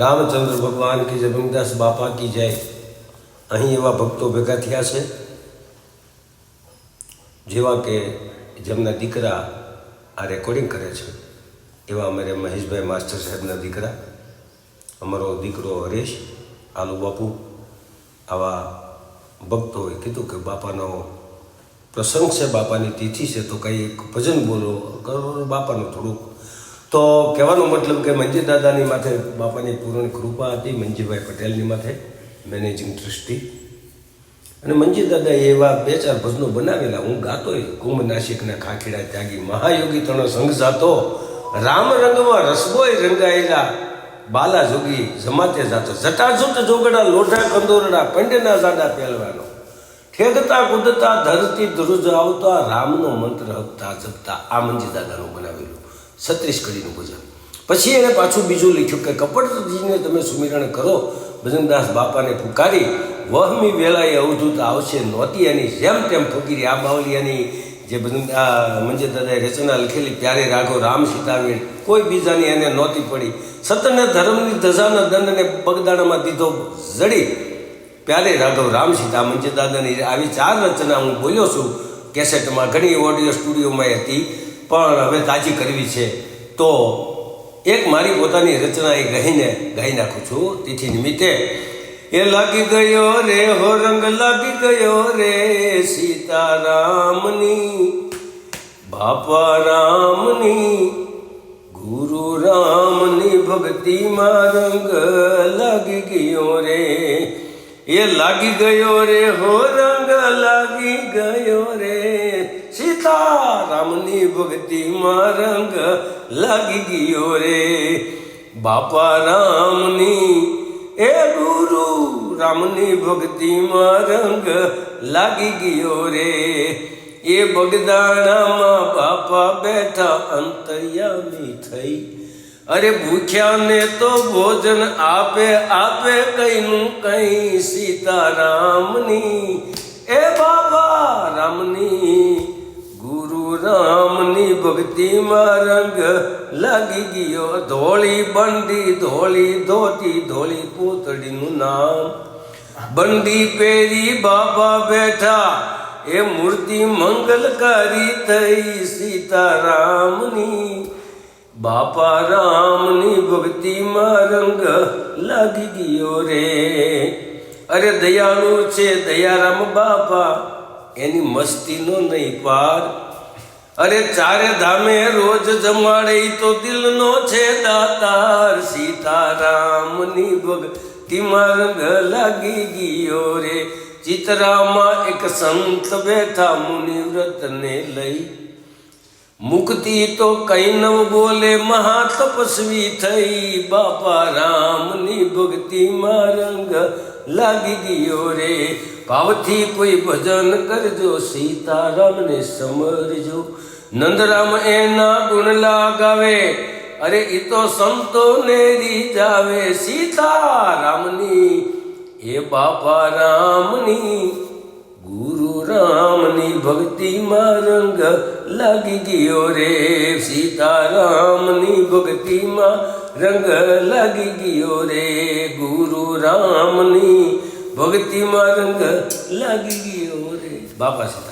રામચંદ્ર ભગવાન કી જય, ભીમદાસ બાપા કી જય. અહીં એવા ભક્તો ભેગા થયા છે જેવા કે જેમના દીકરા આ રેકોર્ડિંગ કરે છે એવા અમારે મહેશભાઈ માસ્ટર સાહેબના દીકરા, અમારો દીકરો હરેશ, આલુ બાપુ. આવા ભક્તોએ કીધું કે બાપાનો પ્રસંગ છે, બાપાની તિથિ છે, તો કંઈ એક ભજન બોલો કરો બાપાનું થોડુંક. તો કહેવાનો મતલબ કે મંજી દાદાની માથે બાપાની પૂર્ણ કૃપા હતી, મંજીભાઈ પટેલની માથે મેનેજિંગ ટ્રસ્ટી. અને મંજી દાદાએ એવા 2-4 ભજનો બનાવેલા. હું ગાતોય કુંભ નાસિકના ખાખીડા ત્યાગી, મહાયોગી તણો સંઘ જાતો, રામ રંગમાં રસબોય રંગાયેલા, બાલા જોગી જમાતે જાતો, જટાજુટ જોગડા લોઢા કંદોરડા, પંડના જાડા પહેલવાનો, ઠેગતા કૂદતા ધરતી ધ્રુજ આવતા, રામનો મંત્ર હપતા જપતા. આ મંજી દાદાનું બનાવેલું 36 કડીનું ભજન. પછી એને પાછું બીજું લખ્યું કે કપટજીને તમે સુમિરણ કરો, ભજનદાસ બાપાને પુકારી, વહમી વેલાએ અવધૂત આવશે નહોતી એની, જેમ તેમ ફકીરી. આ બાવલિયાની જે ભજન મંજી દાદાએ રચના લખેલી, પ્યારે રાઘો રામ સીતાવીર, કોઈ બીજાની એને નહોતી પડી. સતને ધર્મની ધજાના દંડને બગદાણામાં દીધો જડી, પ્યારે રાઘવ રામ સીતા. મંજી દાદાની આવી 4 રચના હું બોલ્યો છું કેસેટમાં, ઘણી ઓડિયો સ્ટુડિયોમાં હતી, પણ હવે તાજી કરવી છે. તો એક મારી પોતાની રચના એ ગાઈ નાખું છું તિથિ નિમિત્તે. એ લાગી ગયો રે હો રંગ, લાગી ગયો રે સીતારામની, બાપા રામની, ગુરુ રામની ભક્તિમાં રંગ લાગી ગયો રે. એ લાગી ગયો રે હો રંગ, લાગી ગયો રે સીતારામની ભક્તિમાં રંગ લાગી ગયો રે, બાપા રામની એ ગુરુ રામની ભક્તિમાં રંગ લાગી ગયો રે. એ બગદાણામાં બાપા બેઠા અંતર્યામી થઈ, અરે ભૂખ્યાને તો ભોજન આપે આપે, કઈનું કઈ સીતારામની એ બાબા રામની, ગુરુ રામની ભક્તિમાં રંગ લાગી ગયો. ધોળી બંડી, ધોળી ધોતી, ધોળી પોતડીનું નામ, બંડી પહેરી બાબા બેઠા, એ મૂર્તિ મંગલકારી થઈ સીતારામની, બાપા રામની ભક્તિમાં રંગ લાગી ગયો રે. અરે દયાળુ છે દયારામ બાપા, એની મસ્તીનો નહીં પાર. અરે 4 ધામે રોજ જમાડે, તો દિલનો છે દાતાર, સીતારામની ભક્તિમાં રંગ લાગી ગયો રે. ચિત્રામાં એક સંત બેઠા મુનિવ્રતને લઈ, મુક્તિ તો કઈ ન બોલે, મહાતપસ્વી થઈ, બાપા રામની ભક્તિમાં રંગ લાગી ગયો રે. ભાવથી કોઈ ભજન કરજો, સીતારામને સમરજો, નંદરામ એના ગુણ લાગાવે, અરે એ તો સંતોને રીઝાવે, સીતારામની એ બાપા રામની, ગુરુ રામની ભક્તિમાં રંગ લાગી ગયો રે. સીતારામની ભક્તિમાં રંગ લાગી ગયો રે, ગુરુ રામની ભક્તિમાં રંગ લાગી ગયો રે. બાપા સીતા.